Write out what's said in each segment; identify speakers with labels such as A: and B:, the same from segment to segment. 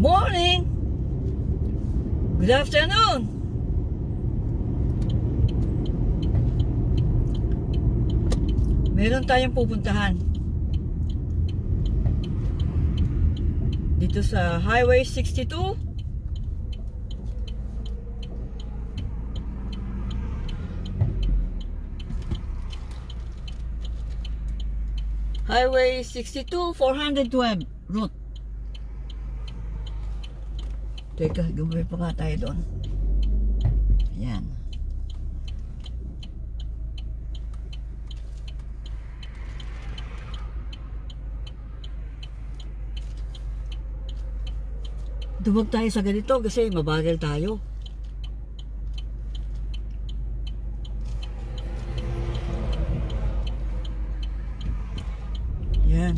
A: morning. Good afternoon. Meron tayong pupuntahan dito sa Highway 62. Highway 62, 412 route. Teka, gumawin pa nga tayo doon. Ayan. Duwag tayo sa ganito kasi mabagal tayo. Yan.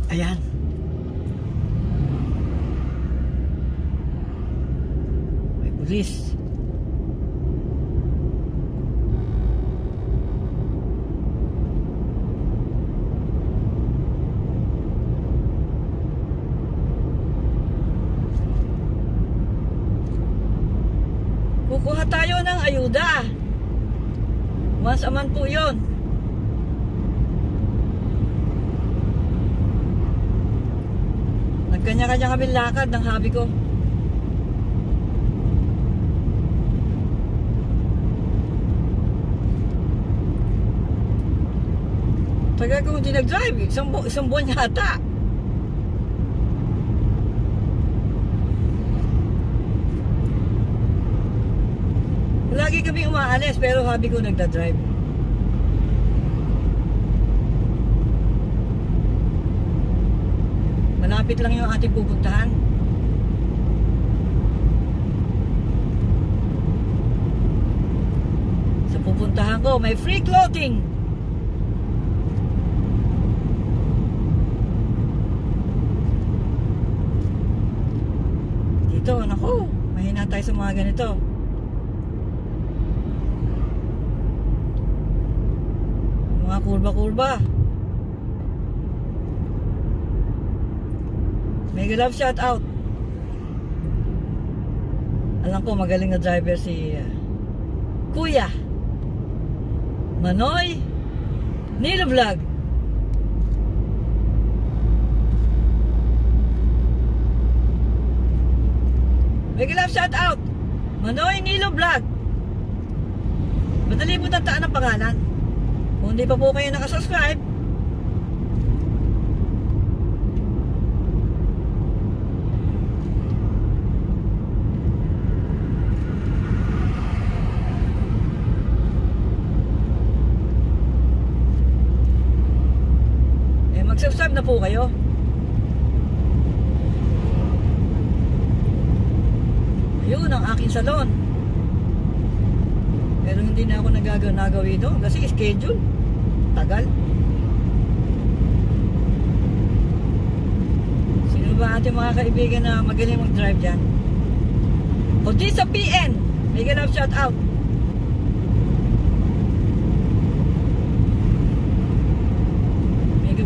A: Ayan. May pulis. Kukuha tayo ng ayuda. Once a month po yun. Nagkanya-kanya kami lakad ng habi ko. Tagal kong hindi nag-drive. Isang buwan yata. Lagi kami umaalis pero habi ko nagda-drive. Malapit lang yung ating pupuntahan. Sa pupuntahan ko may free clothing. Dito, naku, mahina tayo sa mga ganito. Mga kurba-kurba. Mega love shout out. Alam ko magaling na driver si Kuya Manoy Nilo Vlog. Mega love shout out Manoy Nilo Vlog. Madali po tantaan ang pangalan. Kung hindi pa po kayo nakasubscribe, mag-subscribe na po kayo. Ayun ang aking salon. Pero hindi na ako nagagawin doon kasi schedule. Tagal. Sino ba ating mga kaibigan na magaling mag-drive dyan? Odisa PN, mega love shout out.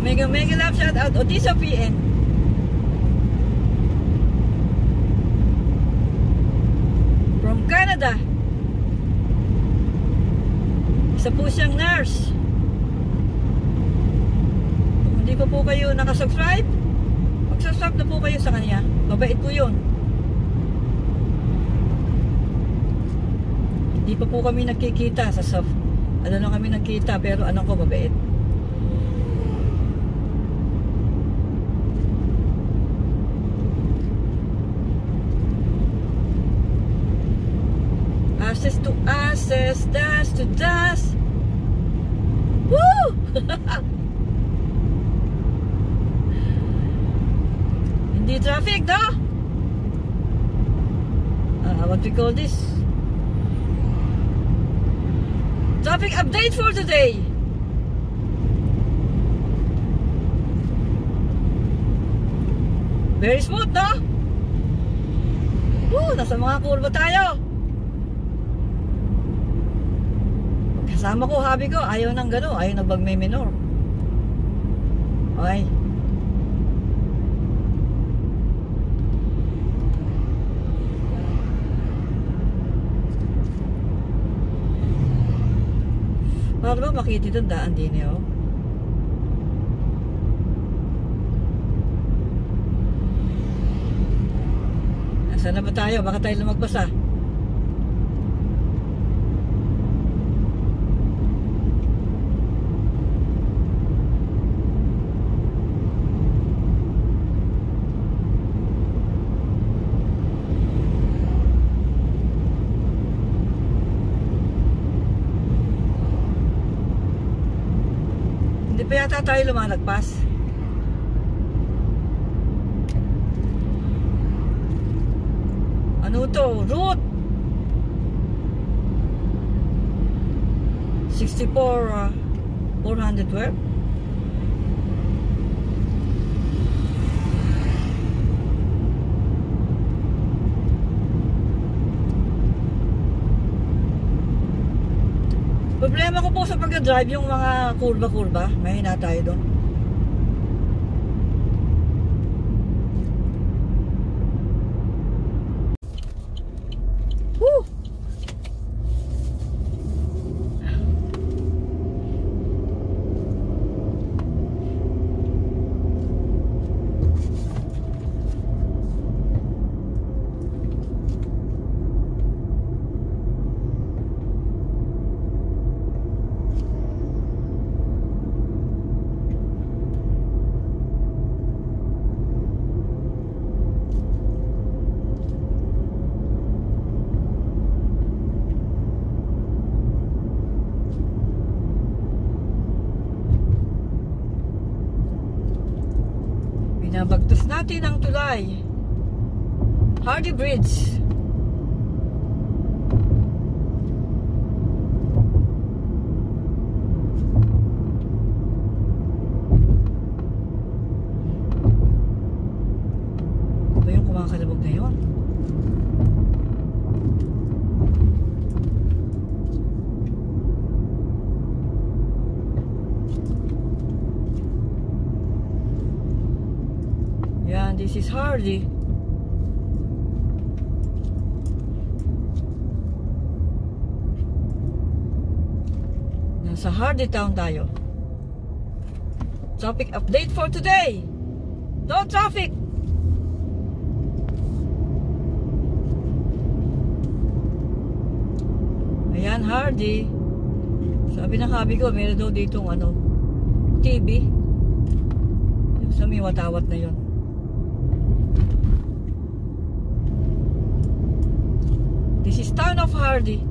A: Mega love shout out Odisa PN. From Canada. Isa po siyang nurse. Kung hindi pa po kayo nakasubscribe, mag-subscribe na po kayo sa kanya. Mabait po yun. Hindi pa po kami nagkikita sa ano lang kami nagkita pero anong ko mabait. Access to access, dash to dash. Woo! Hindi traffic, no? What we call this? Traffic update for today. Very smooth, no? Woo! Nasa mga kurba tayo. Kasama ko, habi ko, ayaw ng gano'n, ayaw na bag may minor. Okay. Para ba makita itong daan din eh, oh? Nasaan na ba tayo? Baka tayo lumagpas ah. Hindi pa yata tayo lumalagpas. Ano to? Route 64 412. Problema ko po sa pag-drive yung mga kurba-kurba. Mahina tayo doon. Woo! Binabagtas natin ang tulay. Hardy Bridge. Ano ba yung kumakalabog na yun? Yan, this is Hardy. Nasa Hardy Town tayo. Traffic update for today. No traffic. Ayan, Hardy. Sabi ng habi ko, meron daw ditong ano, TV. Yung sa may watawat na yun. This is town of Hardy.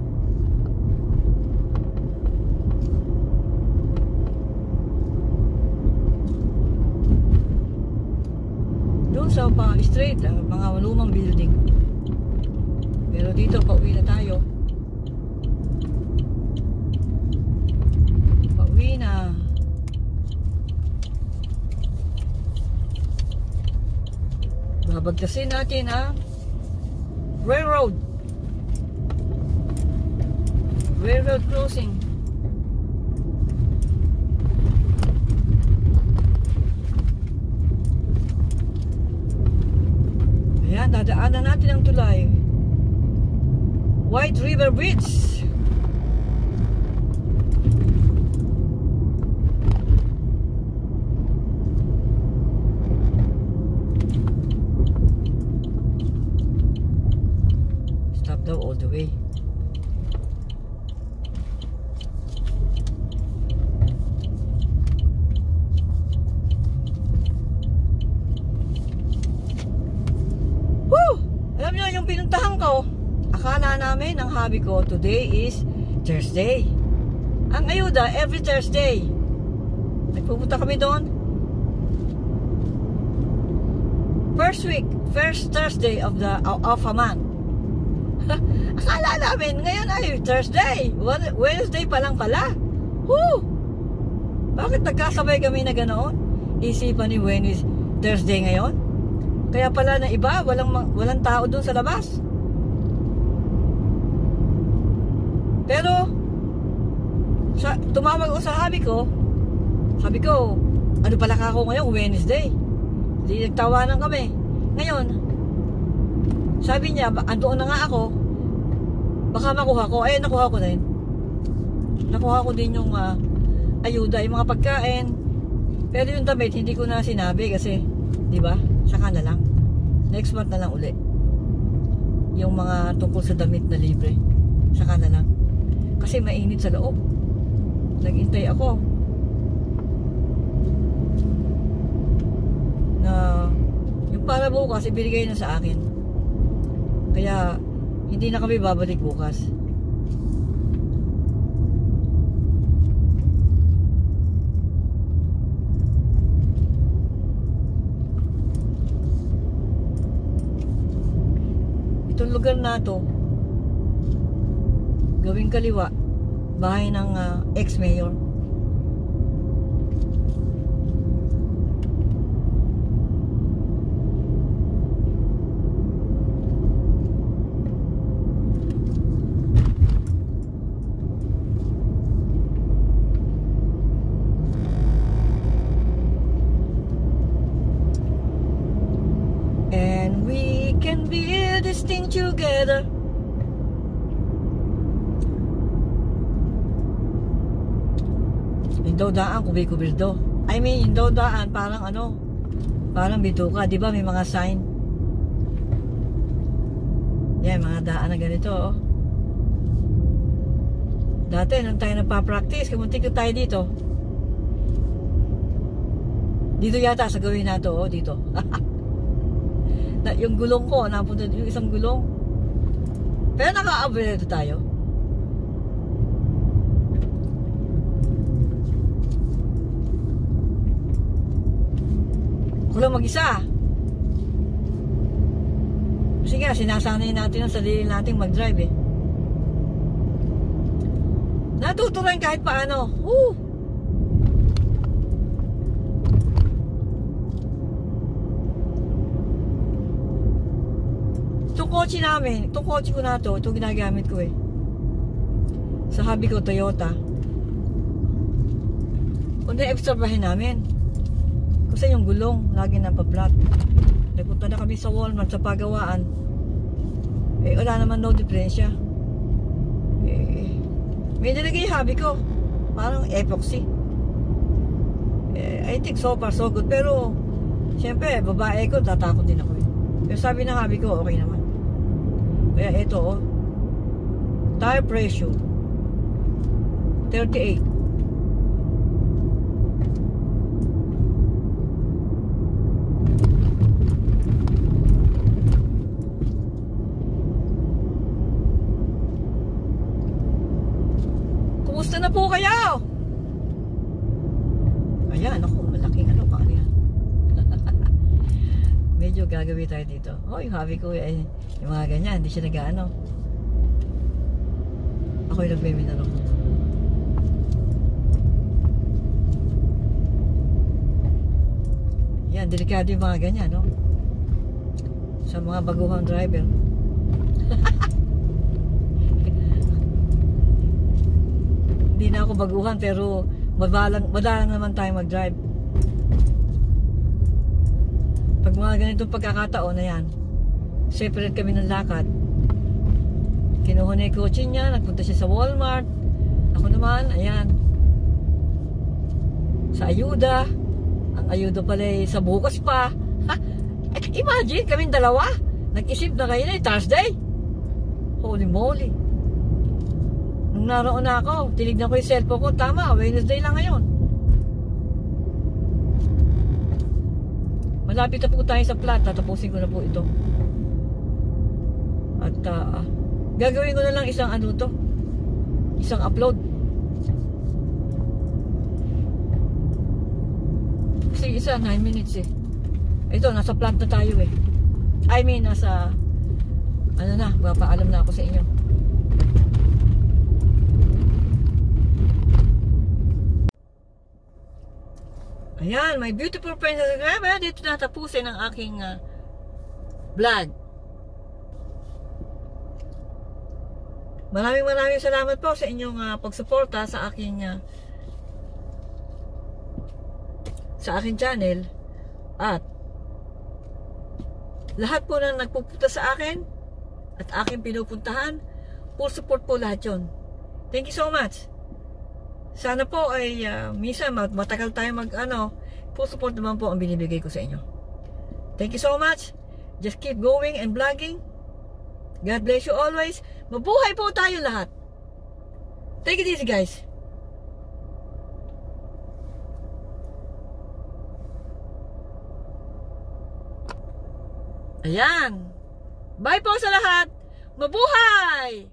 A: Doon sa straight, mga lumang building. Pero dito, pauwi na tayo. Pauwi na. Babagtasin natin ang railroad crossing. Ayan, dadaanan natin ang tulay. White River Bridge. Stop daw all the way. Alam nyo, yung pinuntahan ko, akala namin, ang hobby ko, today is Thursday. Ang ayuda, every Thursday. Nagpupunta kami doon. First Thursday of a month. Akala namin, ngayon ay Thursday. Wednesday pa lang pala. Woo! Bakit nagkasabay kami na ganoon? Isipan ni Wednesday, Thursday ngayon? Kaya pala na iba, walang tao doon sa labas. Pero tumawag ako sa hubby ko. Sabi ko, ano pala ka ako ngayon, Wednesday. Di nagtawanan kami. Ngayon, sabi niya, andoon na nga ako. Baka makuha ko. Eh, nakuha ko din. Nakuha ko din yung ayuda, yung mga pagkain. Pero yung damit, hindi ko na sinabi kasi, di ba? Saka na lang. Next month na lang uli. Yung mga tungkol sa damit na libre. Saka na lang. Kasi mainit sa loob. Naghintay ako na yung para bukas ibigay na sa akin. Kaya hindi na kami babalik bukas. Itong lugar na to, gawing kaliwa, bahay ng ex-mayor. And we can build this thing together. Yung daw daan, kubi-kubirdo. I mean, yung daw daan, parang ano, parang bituka. Di ba may mga sign? Yan, mga daan na ganito, oh. Dati, nung tayo nagpa-practice, kamuntik na tayo dito. Dito yata, sa gawin na to, oh, dito. Yung gulong ko, napunta yung isang gulong. Pero naka-abredo tayo. Ako lang mag-isa. Kasi nga, sinasanay natin ang sarili natin mag-drive eh. Natuto rin kahit paano. Itong kotse namin, itong kotse ko na to, itong ginagamit ko eh. Sa hubby ko, Toyota. Kung na-observahin namin, kasi yung gulong, lagi napaplat. Nagpunta na kami sa Walmart sa pagawaan. Eh, wala naman no diferensya. Eh, may nilagay yung hubby ko. Parang epoxy. Eh, I think so far so good. Pero, siyempre, babae ko, tatakot din ako eh. Pero sabi ng hubby ko, okay naman. Kaya ito, oh. Tire pressure. 38. Kumusta na po kayo? Ayan, ako, malaking ano pa yan. Medyo gagawin tayo dito. Oh, yung hobby ko eh, yung mga ganyan, hindi siya nag-ano. Ako yung nagme-minano. Yan, delikado yung mga ganyan, no? Sa mga baguhang driver. Hindi na ako baguhan, pero madalang naman tayo mag-drive. Pag mga ganitong pagkakataon na yan, separate kami ng lakad. Kinuha na yung kotse niya, nagpunta siya sa Walmart. Ako naman, ayan, sa ayuda. Ang ayuda pala sa bukas pa. Ha? Imagine, kaming dalawa nag-isip na kayo na Thursday. Holy moly. Nung naroon na ako, tinignan ko yung cellphone ko, tama, Wednesday lang ngayon. Malapit na po tayo sa plat. Tatapusin ko na po ito. At gagawin ko na lang isang ano to, isang upload. Kasi isa 9 minutes eh. Ito, nasa plant na tayo eh. I mean, nasa ano na, mapaalam na ako sa inyo. Ayan, my beautiful friends and subscribers, dito natapusin ang aking vlog. Maraming salamat po sa inyong pagsuporta sa aking channel. At lahat po na nagpupunta sa akin at aking pinupuntahan, full support po lahat yun. Thank you so much. Sana po ay minsan matagal tayo full support naman po ang binibigay ko sa inyo. Thank you so much. Just keep going and vlogging. God bless you always. Mabuhay po tayo lahat. Take it easy, guys. Ayan. Bye po sa lahat. Mabuhay!